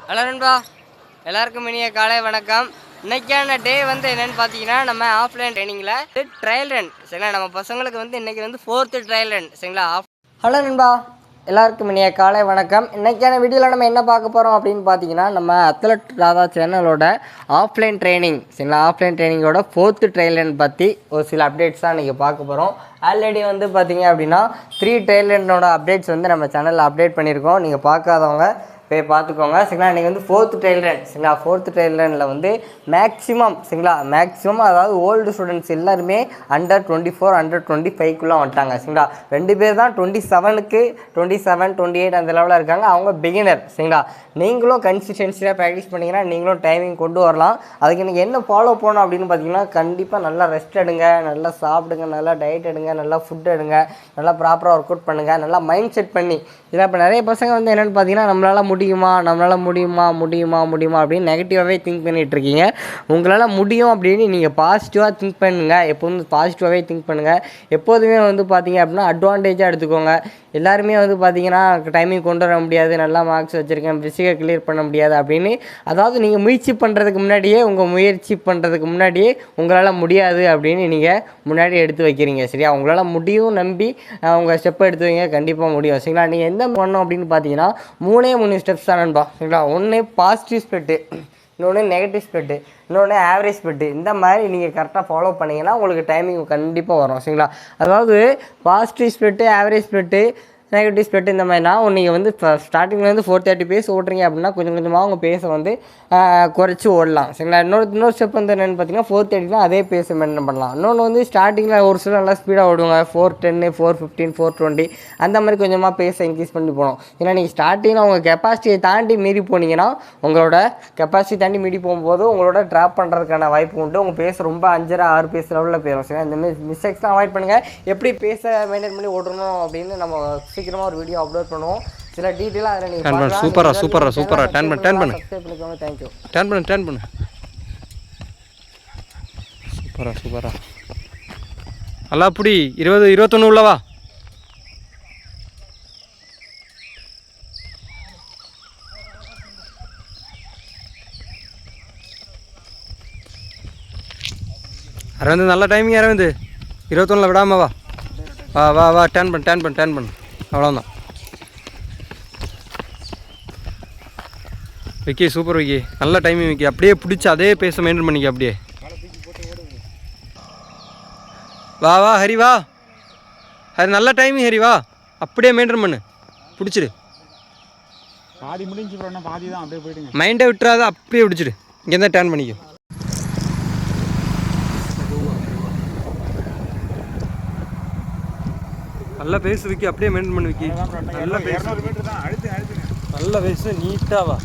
Hello நண்பா, எல்லாருக்கும் இனிய காலை வணக்கம். இன்றைக்கான டே வந்து என்னென்னு பார்த்தீங்கன்னா, நம்ம ஆஃப்லைன் ட்ரைனிங்கில் ட்ரையல் ரன் சரிங்களா. நம்ம பசங்களுக்கு வந்து இன்றைக்கி வந்து 4th ட்ரையல் ரன் சரிங்களா. ஹலோ நண்பா, எல்லாருக்கும் இனிய காலை வணக்கம். இன்றைக்கான வீடியோவில் நம்ம என்ன பார்க்க போகிறோம் அப்படின்னு பார்த்தீங்கன்னா, நம்ம அத்லட் ராதா சேனலோட ஆஃப்லைன் ட்ரைனிங் சரிங்களா. ஆஃப்லைன் ட்ரைனிங்கோட 4th ட்ரையல் ரன் பற்றி ஒரு சில அப்டேட்ஸ் தான் இன்றைக்கி பார்க்க போகிறோம். ஆல்ரெடி வந்து பார்த்தீங்க அப்படின்னா 3 ட்ரையல் ரன்னோட அப்டேட்ஸ் வந்து நம்ம சேனலில் அப்டேட் பண்ணியிருக்கோம். நீங்கள் பார்க்காதவங்க போய் பார்த்துக்கோங்க சரிங்களா. இன்றைக்கி வந்து 4th ட்ரையல் ரன் சரிங்களா. 4th ட்ரையல் ரனில் வந்து மேக்ஸிமம் சரிங்களா, மேக்ஸிமம் அதாவது ஓல்டு ஸ்டூடெண்ட்ஸ் எல்லாருமே அண்டர் 24 அண்டர் 25க்குள்ளே வந்துட்டாங்க சரிங்களா. 2 பேர் தான் 27க்கு 27 28 அந்த லெவலில் இருக்காங்க. அவங்க பிகினர் சரிங்களா. நீங்களும் கன்சிஸ்டன்சியாக ப்ராக்டிஸ் பண்ணிங்கன்னா நீங்களும் டைமிங் கொண்டு வரலாம். அதுக்கு நீங்கள் என்ன ஃபாலோ பண்ணணும் அப்படின்னு பார்த்தீங்கன்னா, கண்டிப்பாக நல்லா ரெஸ்ட் எடுங்க, நல்லா சாப்பிடுங்க, நல்லா டயட் எடுங்க, நல்லா ஃபுட் எடுங்க, நல்லா ப்ராப்பராக ஒர்க் அவுட் பண்ணுங்கள், நல்லா மைண்ட் செட் பண்ணி. இதில் இப்போ நிறைய பசங்க வந்து என்னென்னு பார்த்தீங்கன்னா, நம்மளால் முடியுமா அப்படின்னு நெகட்டிவாகவே திங்க் பண்ணிகிட்ருக்கீங்க. உங்களால் முடியும் அப்படின்னு நீங்கள் பாசிட்டிவாக திங்க் பண்ணுங்கள். எப்போதும் பாசிட்டிவாகவே திங்க் பண்ணுங்கள். எப்போதுமே வந்து பார்த்தீங்க அப்படின்னா அட்வான்டேஜாக எடுத்துக்கோங்க. எல்லாருமே வந்து பார்த்தீங்கன்னா டைமிங் கொண்டு வர முடியாது, நல்லா மார்க்ஸ் வச்சுருக்கேன், ஃபிசிக்கல் கிளியர் பண்ண முடியாது அப்படின்னு, அதாவது நீங்கள் முயற்சி பண்ணுறதுக்கு முன்னாடியே உங்களால் முடியாது அப்படின்னு நீங்கள் முன்னாடி எடுத்து வைக்கிறீங்க சரியா. உங்களால் முடியும் நம்பி உங்கள் ஸ்டெப்பை எடுத்து வைங்க, கண்டிப்பாக முடியும் சரிங்களா. நீங்கள் எந்த பண்ணணும் அப்படின்னு பார்த்தீங்கன்னா 3 ஸ்டெப்ஸ் தான் நண்பா சரிங்களா. ஒன்று பாசிட்டிவ் ஸ்ப்ளிட்டு, இன்னொன்று நெகட்டிவ் ஸ்ப்ளிட்டு, இன்னொன்று ஆவரேஜ் ஸ்ப்ளிட்டு. இந்த மாதிரி நீங்கள் கரெக்டாக ஃபாலோ பண்ணிங்கன்னா உங்களுக்கு டைமிங் கண்டிப்பாக வரும் சரிங்களா. அதாவது positive split, average split, negative split இந்த மாதிரினா நீங்கள் வந்து இப்போ ஸ்டார்டிங்லேருந்து 430 பேஸ் ஓட்டுறீங்க அப்படின்னா கொஞ்சம் கொஞ்சமாக உங்கள் பேஸை வந்து குறைச்சி ஓடலாம் சரிங்களா. இன்னொரு ஸ்டெப் வந்து என்னென்னு பார்த்தீங்கன்னா 430 அதே பேஸை மெயின்டைன் பண்ணலாம். இன்னொன்று வந்து ஸ்டார்டிங்கில் ஒரு சில நல்லா ஸ்பீடாக ஓடுவாங்க, 410 415 420 அந்த மாதிரி கொஞ்சமாக பேஸை இன்க்ரீஸ் பண்ணி போகணும். ஏன்னா நீங்கள் ஸ்டார்டிங்கில் உங்கள் கெப்பாசிட்டியை தாண்டி மீறி போனீங்கன்னா உங்களோட கெப்பாசிட்டி தாண்டி மீறி போகும்போது உங்களோட ட்ராப் பண்ணுறதுக்கான வாய்ப்பு உண்டு. உங்கள் பேஸ் ரொம்ப 5.5 பேஸ் லெவலில் போயிடும் சரிங்களா. இந்தமாதிரி மிஸ்டேக்ஸ்லாம் அவாய்ட் பண்ணுங்கள். எப்படி பேஸை மெயின்டைன் பண்ணி ஓடணும் அப்படின்னு நம்ம சீக்கிரமாக ஒரு வீடியோ அப்லோட் பண்ணுவோம். சில டீட்டெயிலாக அதில் நீங்கள் பாருங்க. சூப்பரா டர்ன் பண்ணு தேங்க்யூ. டர்ன் பண்ணு சூப்பரா நல்லா அப்படி 20 21 உள்ளவா. அரவிந்த் நல்ல டைமிங். அரவிந்த் 21 விடாம வா டர்ன் பண்ணு அவ்வளோதான். விக்கி சூப்பர் விக்கி, நல்ல டைமிங் விக்கி. அப்படியே பிடிச்சி அதே பேச மெயின்டைன் பண்ணிக்க. அப்படியே வா ஹரி நல்ல டைமிங் ஹரி, வா அப்படியே மெயின்டைன் பண்ணு, பிடிச்சிடு. பாதி முடிஞ்சு பாதி தான், அப்படியே போயிடுங்க. மைண்டை விட்டுறாத, அப்படியே பிடிச்சிடு. இங்கே தான் டர்ன் பண்ணிக்க. நல்ல பேசு விக்கி, அப்படியே மெயின்டைன் பண்ணு விக்கி. நல்ல பேசு நீட்டாக வா.